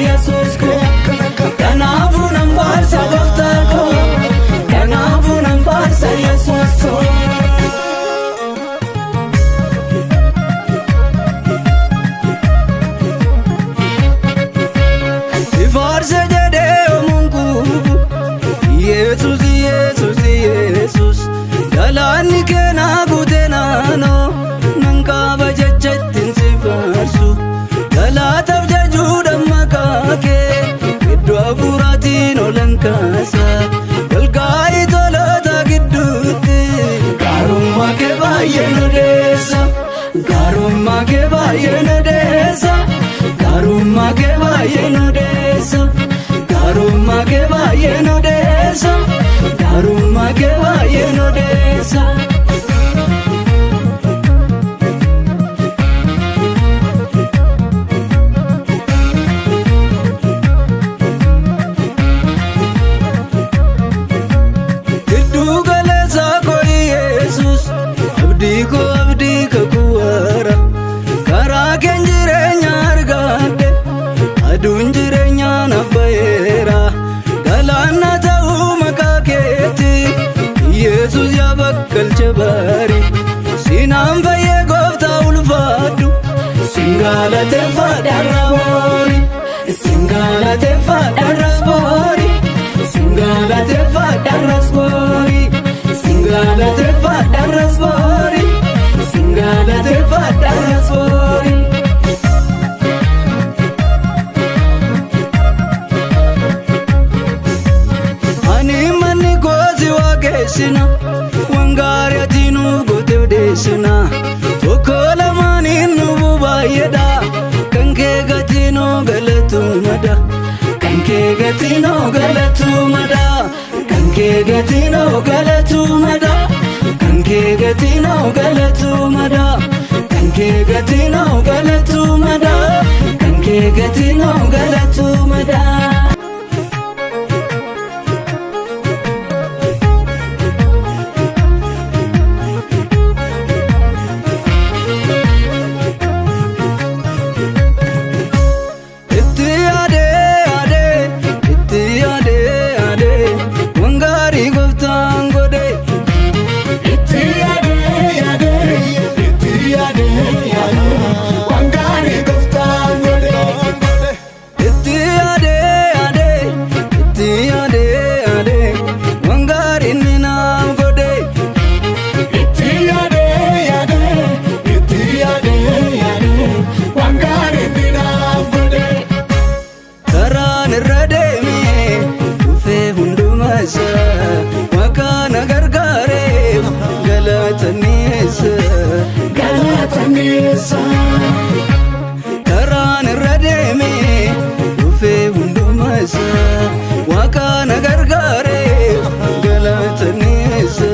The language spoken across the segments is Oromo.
Yesus ko kanaafuu nan faarsa gooftaa ko kanaafuu nan faarsa Yesus ko Ifaarsa jedhee Mungu Yesus Yesus Yesus galaanni keenaa guutee naannoo nan qaaba jechattiin si faarsu galaataaf jajuudha maqaa kee iddoo hafuuraatiin olan kaasa galgaa'ii toloota gidduutti gaarummaa kee baay'ee nu deessa gaarummaa kee baay'ee nu deessa gaarummaa kee baay'ee nu deessa gaarummaa kee baay'ee nu deessa gaarummaa kee baay'ee nu deessa Giddu galeessa koo Yesus abdii koo kuwara karaa keen jireenya argadhe aduun jireenya na baheera galaana ta'uu maqaa keetti Yesus yaa bakkalcha baari sinaan fayyee gooftaa ulfaadhu singalateeffadha raboori singalateeffadha rasboori singalateeffadha rasboori singalateeffadha rasboori singalateeffadha rasboori Ani manni goosi waaqessina wangaari ati nuuf goote odeessina tokko lamaaniin nuuf baay'eedha kan kee gatii noo galatu mada kan kee gatii noo galatu mada kan kee gatii noo galatu mada kan kee gatii noo galatu mada kan kee gatii noo galatu mada kan kee gatii noo galatu mada Galatanisa karaan irra deemee dhufee hundumasa waaqana gargaareef galatanisa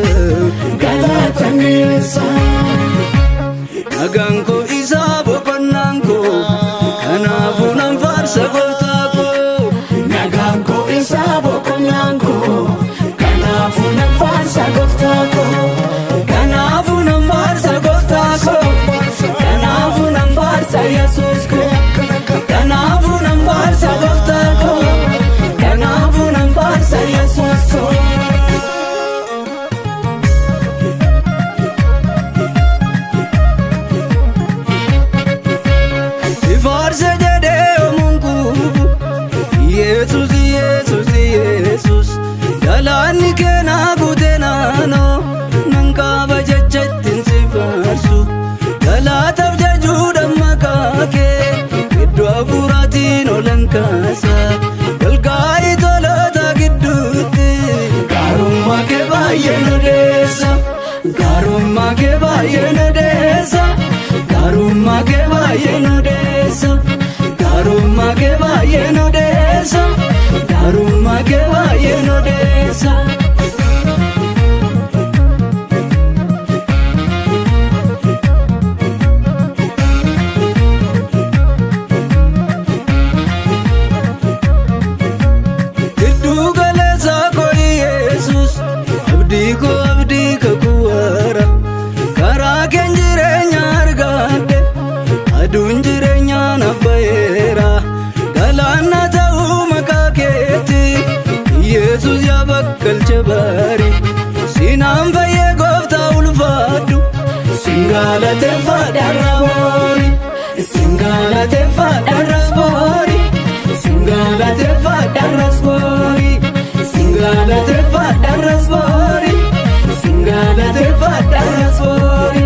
galatanisa nagaan koo isaa boqonnaan koo kanaafuu nan faarsa gooftaa koo nagaan koo isaa boqonnaan koo kanaafuu nan faarsa gooftaa koo kanaafuu nan faarsa gooftaa koo kanaafuu nan faarsa Yesus ko kanaafuu nan faarsa gooftaa koo kanaafuu nan faarsa Yesus ko Ifaarsa jedhee Mungu Yesus Yesus Yesus galaanni keenaa guutee naannoo nan qaaba jechattiin si faarsu galaataaf jajuudha maqaa kee iddoo hafuuraatiin olan kaasa galgaa'ii toloota gidduutti gaarummaa kee baay'ee nu deessa gaarummaa kee baay'ee nu deessa gaarummaa kee baay'ee nu deessa gaarummaa kee baay'ee nu deessa gaarummaa kee baay'ee nu deessa aduun jireenya na baheera galaana Singalateeffadha Raboori, singalateeffadha Raboori, singalateeffadha Raboori, singalateeffadha Raboori, singalateeffadha Raboori.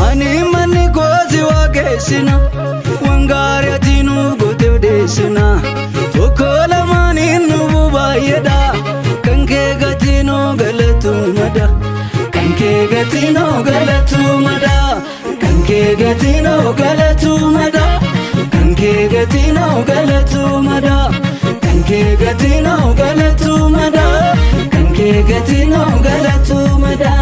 Ani manni gozi waaqessina, wangaari ati nuuf goote odeessina. Tokko lamaaniin nuuf baay'eedha, kan kee gatii noo galatu mada, kan kee gatii noo galatu mada, kan kee gatii noo galatu mada, kan kee gatii noo galatu mada, kan kee gatii noo galatu mada, kan kee gatii noo galatu mada.